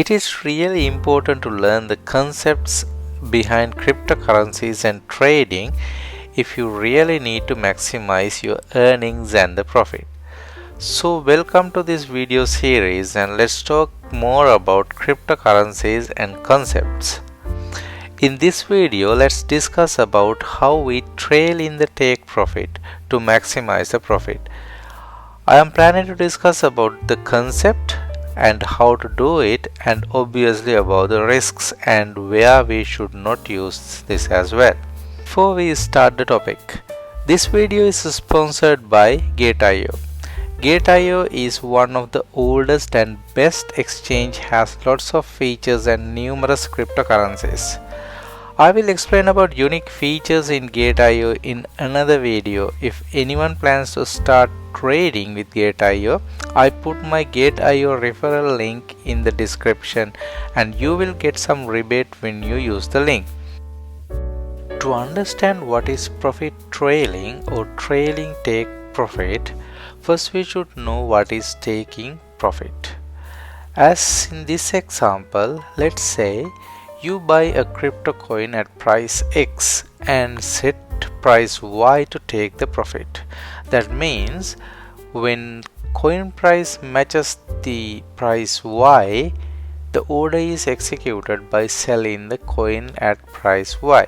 It is really important to learn the concepts behind cryptocurrencies and trading if you really need to maximize your earnings and the profit. So welcome to this video series and let's talk more about cryptocurrencies and concepts. In this video, let's discuss about how we trail in the take profit to maximize the profit. I am planning to discuss about the concept and how to do it, and obviously about the risks and where we should not use this as well. Before we start the topic, this video is sponsored by Gate.io. Gate.io is one of the oldest and best exchange, has lots of features and numerous cryptocurrencies. I will explain about unique features in Gate.io in another video. If anyone plans to start trading with Gate.io, I put my Gate.io referral link in the description and you will get some rebate when you use the link. To understand what is profit trailing or trailing take profit, first we should know what is taking profit. As in this example, let's say you buy a crypto coin at price X and set price Y to take the profit. That means when coin price matches the price Y, the order is executed by selling the coin at price Y.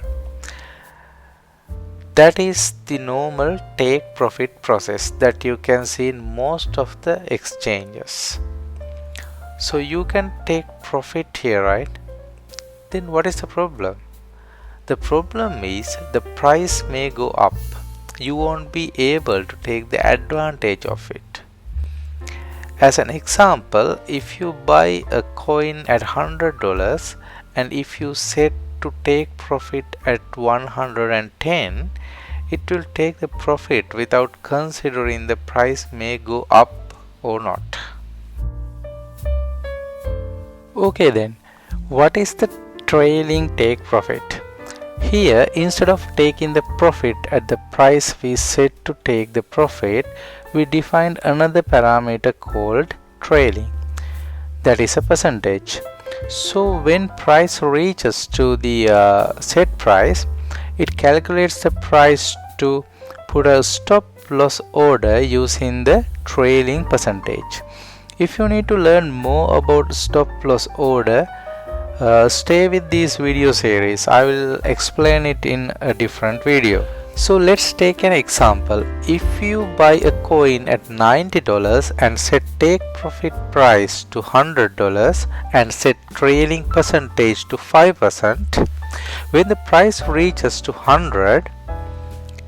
That is the normal take profit process that you can see in most of the exchanges. So you can take profit here, right? Then what is the problem? The problem is the price may go up. You won't be able to take the advantage of it. As an example, if you buy a coin at $100 and if you set to take profit at 110, it will take the profit without considering the price may go up or not. Okay then, what is the trailing take profit? Here, instead of taking the profit at the price we set to take the profit, we defined another parameter called trailing, that is a percentage. So when price reaches to the set price, it calculates the price to put a stop loss order using the trailing percentage. If you need to learn more about stop loss order, stay with this video series. I will explain it in a different video. So let's take an example. If you buy a coin at $90 and set take profit price to $100 and set trailing percentage to 5%, when the price reaches to 100,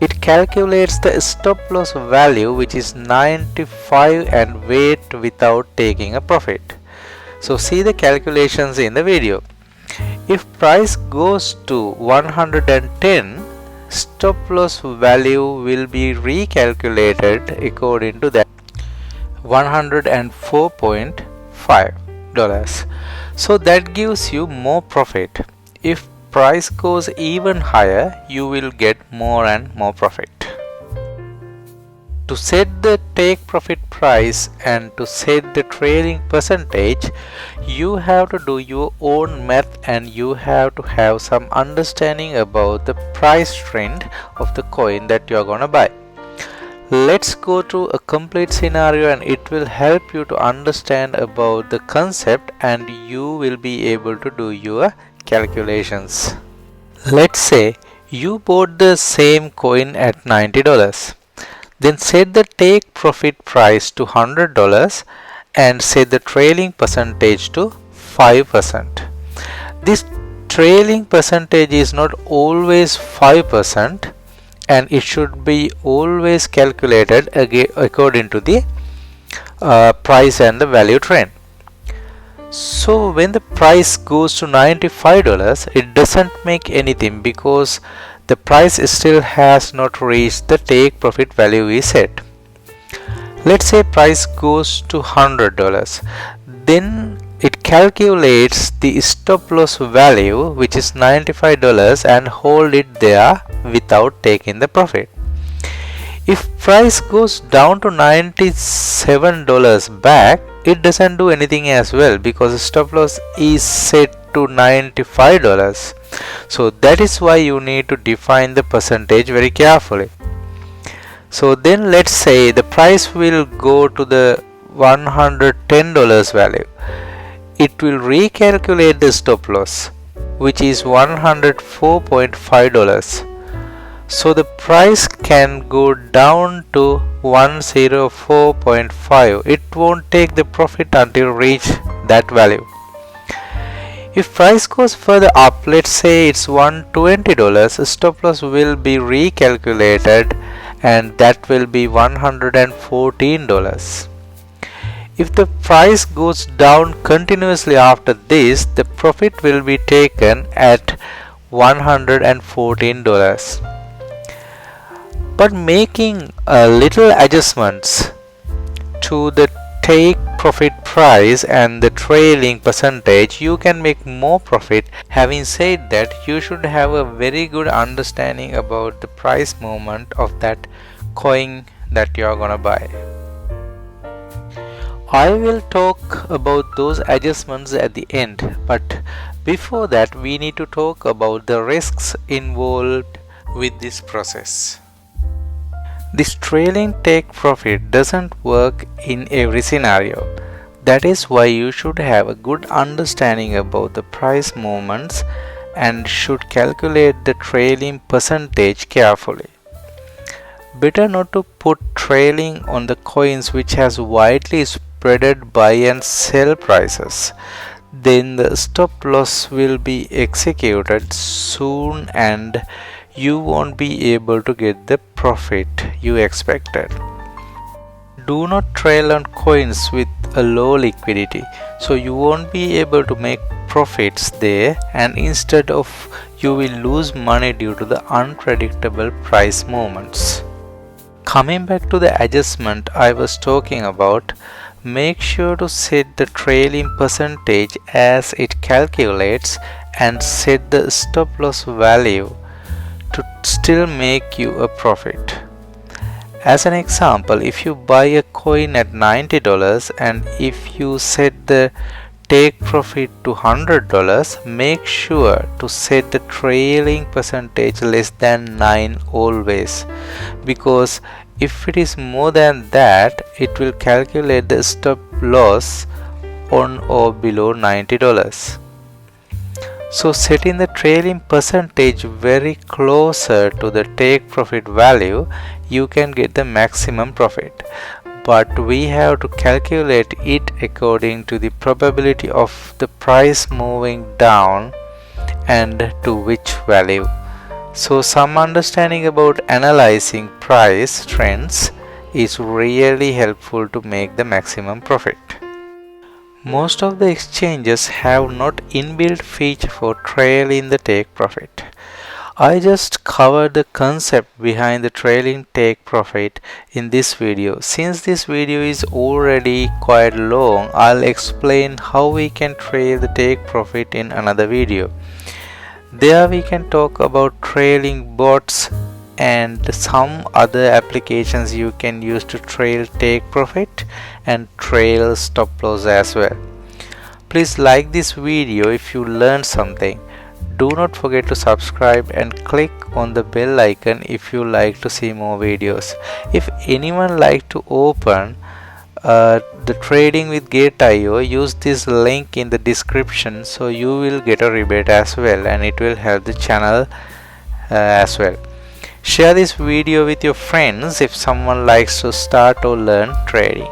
it calculates the stop loss value, which is 95, and wait without taking a profit. So see the calculations in the video. If price goes to 110, stop loss value will be recalculated according to that $104.5. So that gives you more profit. If price goes even higher, you will get more and more profit. To set the take profit price and to set the trailing percentage, you have to do your own math and you have to have some understanding about the price trend of the coin that you are gonna buy. Let's go to a complete scenario and it will help you to understand about the concept and you will be able to do your calculations. Let's say you bought the same coin at $90. Then set the take profit price to $100 and set the trailing percentage to 5%. This trailing percentage is not always 5% and it should be always calculated according to the price and the value trend. So when the price goes to $95, it doesn't make anything because the price still has not reached the take profit value we set. Let's say price goes to $100, then it calculates the stop loss value, which is $95, and hold it there without taking the profit. If price goes down to $97 back, it doesn't do anything as well because the stop loss is set to $95. So that is why you need to define the percentage very carefully. So then let's say the price will go to the $110 value. It will recalculate the stop loss, which is $104.5. So the price can go down to 104.5. It won't take the profit until reach that value. If price goes further up, let's say it's $120, stop loss will be recalculated and that will be $114. If the price goes down continuously after this, the profit will be taken at $114. But making little adjustments to the take profit price and the trailing percentage, you can make more profit. Having said that, you should have a very good understanding about the price movement of that coin that you are gonna buy. I will talk about those adjustments at the end, but before that we need to talk about the risks involved with this process. This trailing take profit doesn't work in every scenario. That is why you should have a good understanding about the price movements and should calculate the trailing percentage carefully. Better not to put trailing on the coins which has widely spreaded buy and sell prices. Then the stop loss will be executed soon and you won't be able to get the profit you expected. Do not trail on coins with a low liquidity, so you won't be able to make profits there, and instead of you will lose money due to the unpredictable price movements. Coming back to the adjustment I was talking about, make sure to set the trailing percentage as it calculates and set the stop loss value to still make you a profit. As an example, if you buy a coin at $90 and if you set the take profit to $100, make sure to set the trailing percentage less than 9 always, because if it is more than that, it will calculate the stop loss on or below $90. So setting the trailing percentage very closer to the take profit value, you can get the maximum profit. But we have to calculate it according to the probability of the price moving down and to which value. So some understanding about analyzing price trends is really helpful to make the maximum profit. Most of the exchanges have not inbuilt feature for trailing the take profit. I just covered the concept behind the trailing take profit in this video. Since this video is already quite long, I'll explain how we can trail the take profit in another video. There we can talk about trailing bots and some other applications you can use to trail take profit and trail stop loss as well. Please like this video if you learned something. Do not forget to subscribe and click on the bell icon if you like to see more videos. If anyone like to open the trading with Gate.io, use this link in the description so you will get a rebate as well, and it will help the channel as well. Share this video with your friends if someone likes to start or learn trading.